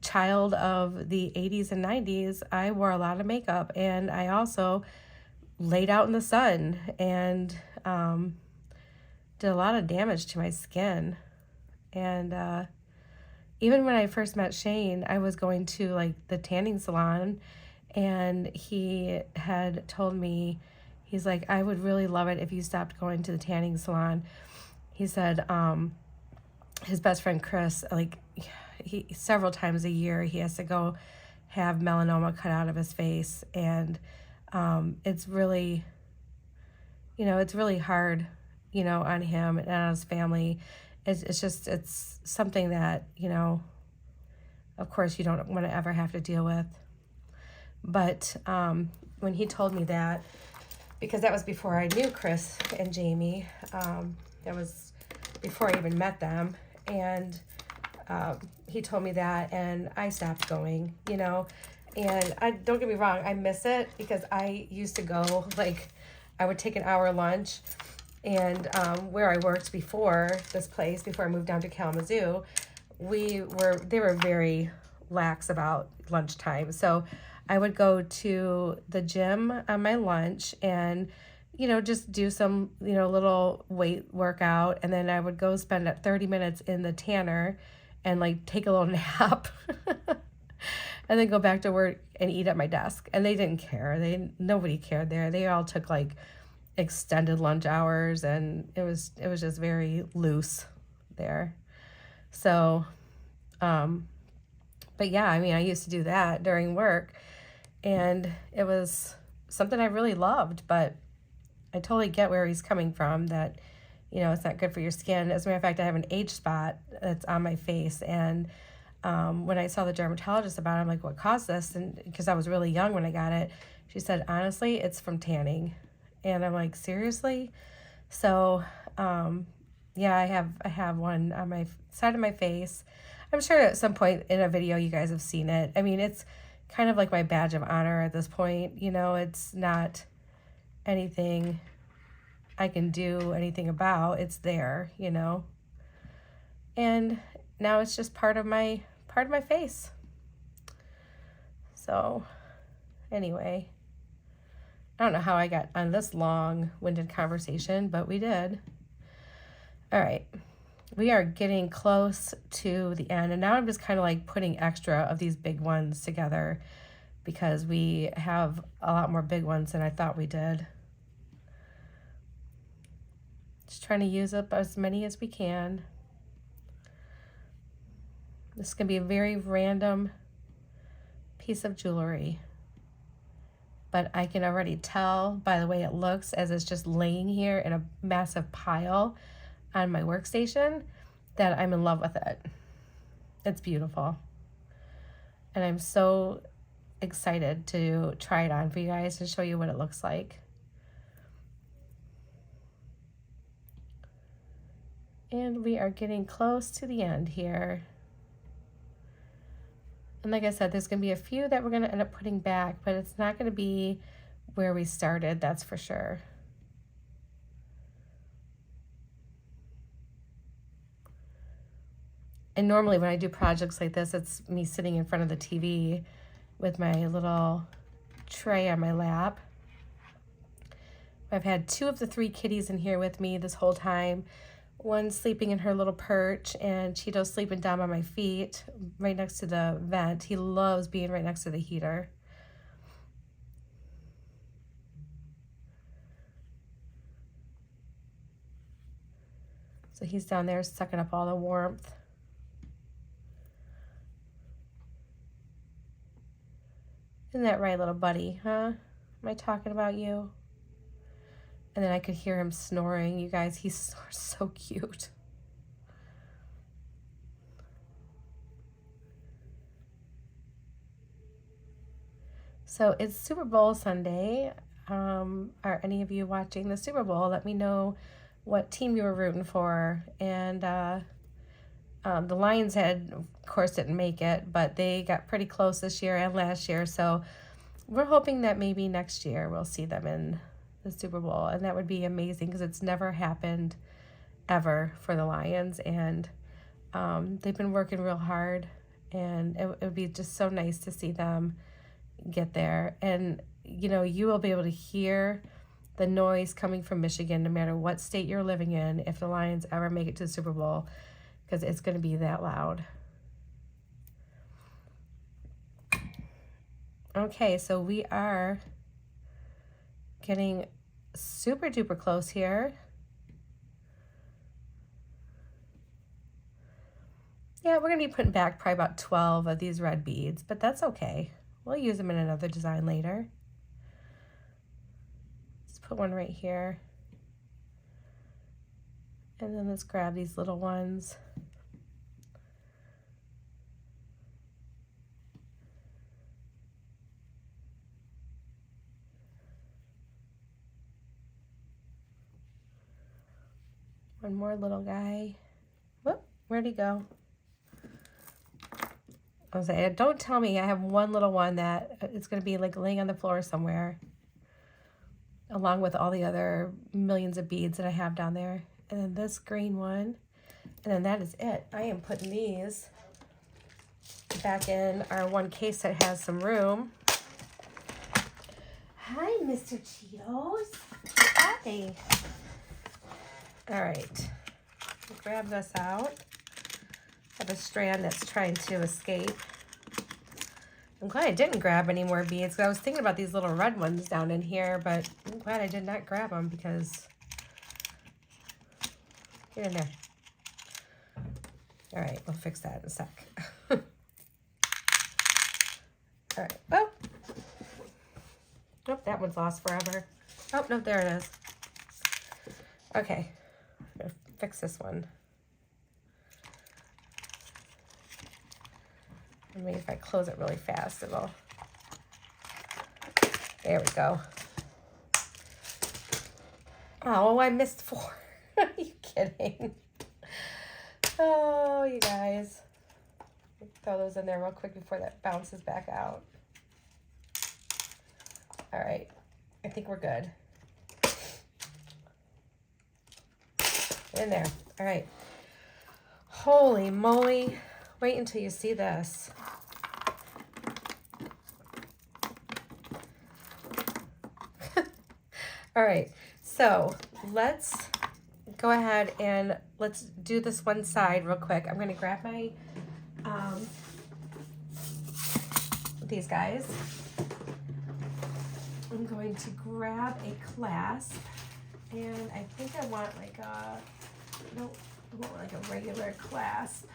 child of the 80s and 90s, I wore a lot of makeup, and I also laid out in the sun and did a lot of damage to my skin. And even when I first met Shane, I was going to like the tanning salon, and he had told me, he's like, I would really love it if you stopped going to the tanning salon. He said his best friend Chris, like, he several times a year he has to go have melanoma cut out of his face, and it's really, it's really hard, on him and on his family. It's something that, of course you don't want to ever have to deal with. But when he told me that, because that was before I knew Chris and Jamie, that was before I even met them, and he told me that, and I stopped going, and don't get me wrong, I miss it, because I used to go, like, I would take an hour lunch, and where I worked before this place, before I moved down to Kalamazoo, they were very lax about lunchtime. So I would go to the gym on my lunch and, just do some, little weight workout. And then I would go spend 30 minutes in the tanner and like take a little nap and then go back to work and eat at my desk. And they didn't care. Nobody cared there. They all took like extended lunch hours, and it was just very loose there. So, but yeah, I mean, I used to do that during work, and it was something I really loved, but I totally get where he's coming from, that, it's not good for your skin. As a matter of fact, I have an age spot that's on my face, and when I saw the dermatologist about it, I'm like, what caused this? And because I was really young when I got it, she said, honestly, it's from tanning. And I'm like, seriously? So, yeah, I have one on my side of my face. I'm sure at some point in a video you guys have seen it. I mean, it's kind of like my badge of honor at this point. It's not anything I can do anything about. It's there, and now it's just part of my face. So anyway, I don't know how I got on this long-winded conversation, but we did. All right, we are getting close to the end, and now I'm just kind of like putting extra of these big ones together, because we have a lot more big ones than I thought we did. Just trying to use up as many as we can. This is going to be a very random piece of jewelry, but I can already tell by the way it looks, as it's just laying here in a massive pile on my workstation, that I'm in love with it. It's beautiful. And I'm so excited to try it on for you guys and show you what it looks like. And we are getting close to the end here. And like I said, there's going to be a few that we're going to end up putting back, but it's not going to be where we started, that's for sure. And normally when I do projects like this, it's me sitting in front of the TV with my little tray on my lap. I've had 2 of the 3 kitties in here with me this whole time. One sleeping in her little perch, and Cheeto's sleeping down by my feet right next to the vent. He loves being right next to the heater. So he's down there sucking up all the warmth. Isn't that right, little buddy, huh? Am I talking about you? And then I could hear him snoring. You guys, he snores so cute. So it's Super Bowl Sunday. Are any of you watching the Super Bowl? Let me know what team you were rooting for. And the Lions of course, didn't make it, but they got pretty close this year and last year. So we're hoping that maybe next year we'll see them in the Super Bowl, and that would be amazing, because it's never happened ever for the Lions, and they've been working real hard, and it would be just so nice to see them get there. And you know, you will be able to hear the noise coming from Michigan no matter what state you're living in if the Lions ever make it to the Super Bowl, because it's going to be that loud. Okay, so we are getting super duper close here. Yeah, we're going to be putting back probably about 12 of these red beads, but that's okay. We'll use them in another design later. Let's put one right here. And then let's grab these little ones. One more little guy. Whoop, where'd he go? I was saying, don't tell me I have one little one that it's going to be like laying on the floor somewhere, along with all the other millions of beads that I have down there. And then this green one, and then that is it. I am putting these back in our one case that has some room. Hi, Mr. Cheetos. Hi. All right, grab this out. I have a strand that's trying to escape. I'm glad I didn't grab any more beads, because I was thinking about these little red ones down in here, but I'm glad I did not grab them, because get in there. All right, we'll fix that in a sec. All right, oh. Nope, that one's lost forever. Oh, no, there it is. Okay, I'm gonna fix this one. Maybe if I close it really fast, it'll, there we go. Oh, I missed 4. Are you kidding? Oh, you guys. Throw those in there real quick before that bounces back out. All right, I think we're good. In there, all right. Holy moly, wait until you see this. All right, so let's go ahead and let's do this one side real quick. I'm gonna grab my, these guys. I'm going to grab a clasp, and I think I want like a, no, I want like a regular clasp.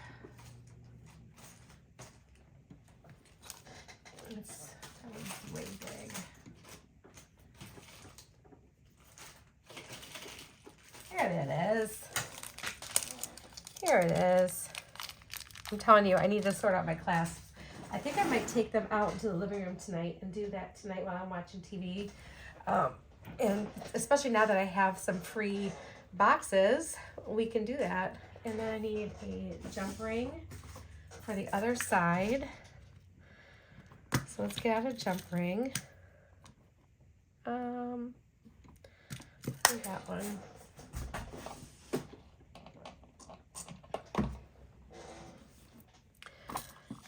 That one's way big. There it is. Here it is. I'm telling you, I need to sort out my clasps. I think I might take them out into the living room tonight and do that tonight while I'm watching TV. And especially now that I have some free boxes, we can do that. And then I need a jump ring for the other side. So let's get out a jump ring. I got one.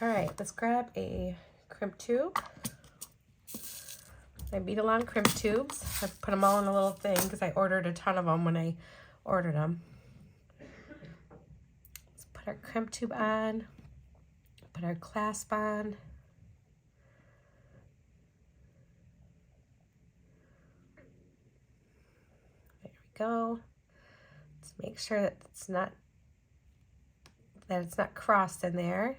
All right, let's grab a crimp tube. I beat along crimp tubes. I put them all in a little thing because I ordered a ton of them when I ordered them. Let's put our crimp tube on, put our clasp on. There we go. Let's make sure that it's not crossed in there.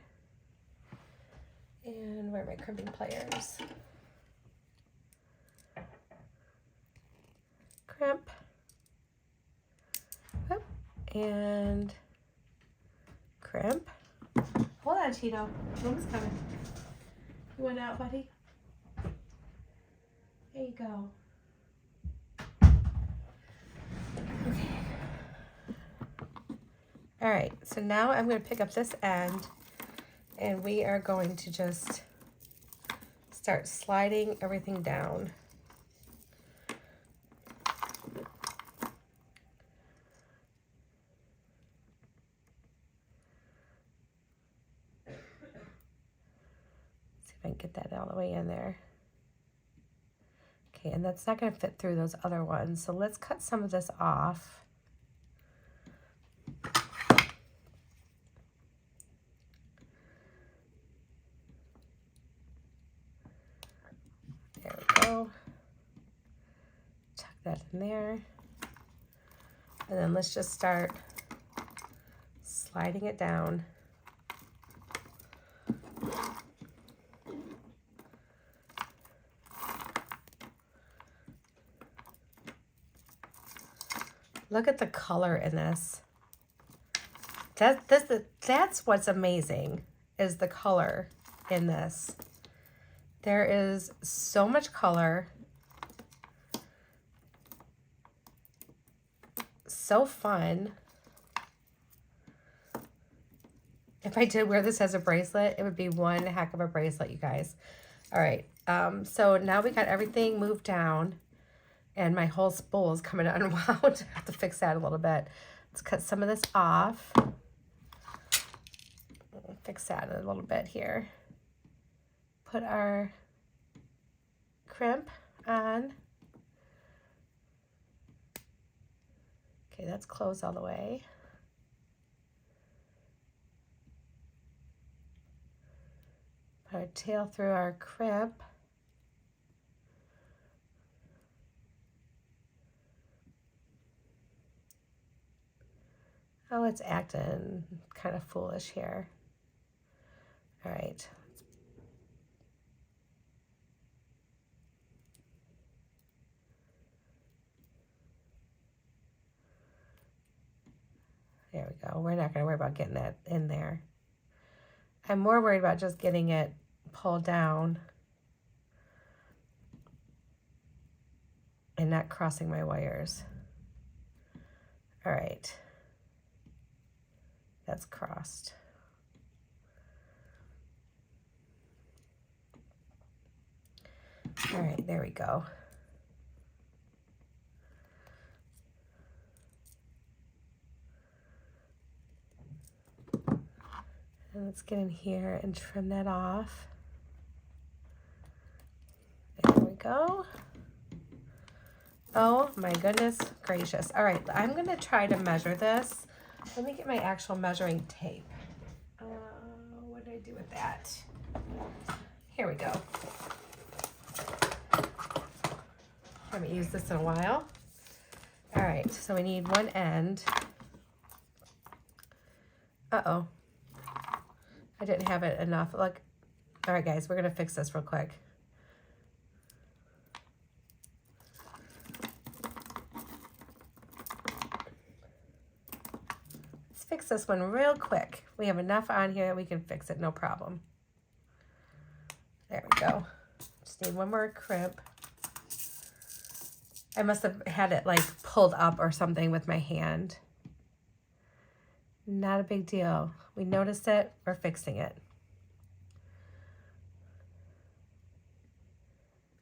And where are my crimping pliers? Crimp. Whoop. And crimp. Hold on, Cheeto. Mom's coming. You went out, buddy? There you go. Okay. All right, so now I'm going to pick up this end, and we are going to just start sliding everything down. if I can get that all the way in there. Okay, and that's not going to fit through those other ones. So let's cut some of this off. There we go. Tuck that in there. And then let's just start sliding it down. Look at the color in this. That's what's amazing, is the color in this. There is so much color. So fun. If I did wear this as a bracelet, it would be one heck of a bracelet, you guys. All right, so now we got everything moved down. And my whole spool is coming unwound. I have to fix that a little bit. Let's cut some of this off. Fix that a little bit here. Put our crimp on. Okay, that's closed all the way. Put our tail through our crimp. Oh, it's acting kind of foolish here. All right. There we go. We're not going to worry about getting that in there. I'm more worried about just getting it pulled down and not crossing my wires. All right. That's crossed. All right, there we go. And let's get in here and trim that off. There we go. Oh my goodness gracious. All right, I'm gonna try to measure this. Let me get my actual measuring tape. What did I do with that? Here we go. Haven't used this in a while. All right, so we need one end. Uh-oh. I didn't have it enough. Look. All right, guys, we're gonna fix this real quick. Fix this one real quick. We have enough on here that we can fix it, no problem. There we go. Just need one more crimp. I must have had it like pulled up or something with my hand. Not a big deal. We noticed it, we're fixing it.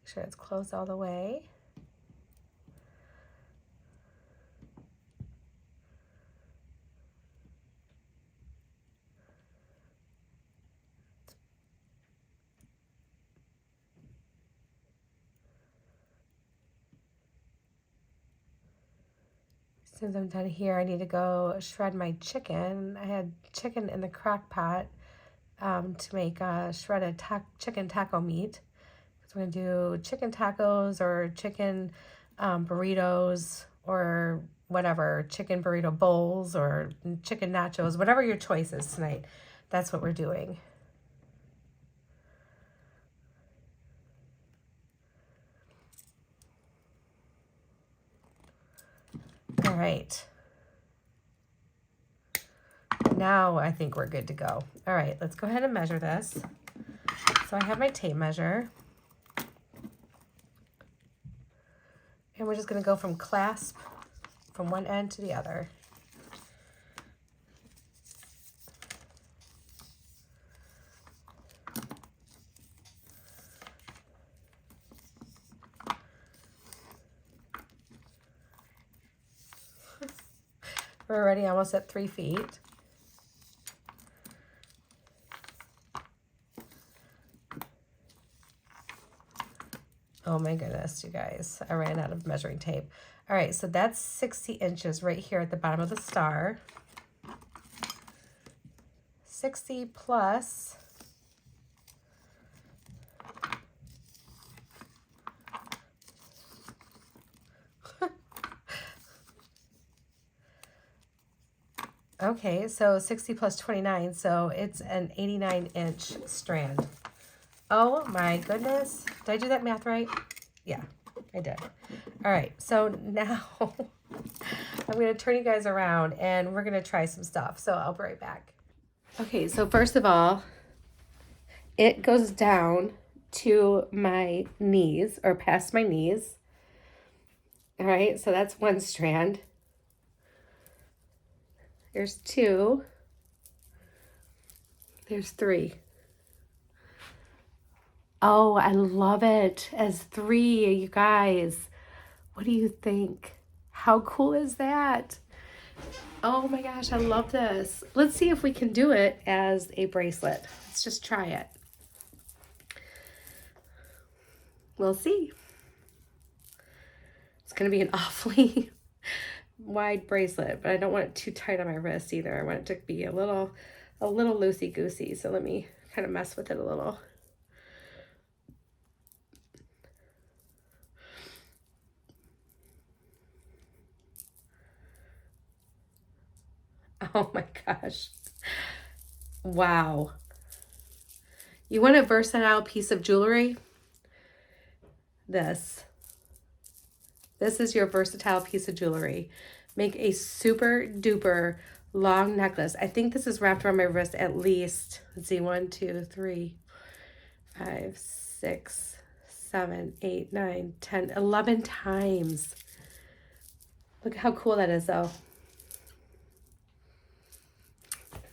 Make sure it's closed all the way. As soon as I'm done here, I need to go shred my chicken. I had chicken in the crock pot to make shredded chicken taco meat. So we're gonna do chicken tacos or chicken burritos or whatever, chicken burrito bowls or chicken nachos, whatever your choice is tonight. That's what we're doing. All right. Now I think we're good to go. All right, let's go ahead and measure this. So I have my tape measure. And we're just gonna go from clasp from one end to the other. We're already almost at 3 feet. Oh my goodness, you guys. I ran out of measuring tape. All right, so that's 60 inches right here at the bottom of the star. 60 plus okay, so 60 plus 29, so it's an 89-inch strand. Oh my goodness. Did I do that math right? Yeah, I did. All right, so now I'm going to turn you guys around and we're going to try some stuff. So I'll be right back. Okay, so first of all, it goes down to my knees or past my knees. All right, so that's one strand. There's two. There's three. Oh, I love it as three, you guys. What do you think? How cool is that? Oh my gosh, I love this. Let's see if we can do it as a bracelet. Let's just try it. We'll see. It's going to be an awfully wide bracelet, but I don't want it too tight on my wrist either. I want it to be a little loosey-goosey. So let me kind of mess with it a little. Oh my gosh. Wow. You want a versatile piece of jewelry? This is your versatile piece of jewelry. Make a super duper long necklace. I think this is wrapped around my wrist at least, let's see, 1, 2, 3, 5, 6, 7, 8, 9, 10, 11 times. Look how cool that is though.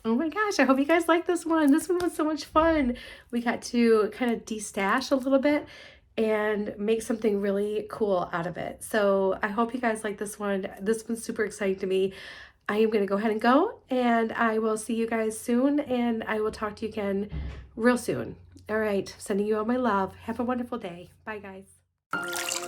Oh my gosh, I hope you guys like this one. This one was so much fun. We got to kind of destash a little bit and make something really cool out of it. So I hope you guys like this one. This one's super exciting to me. I am going to go ahead and go, and I will see you guys soon, and I will talk to you again real soon. All right, sending you all my love. Have a wonderful day. Bye, guys.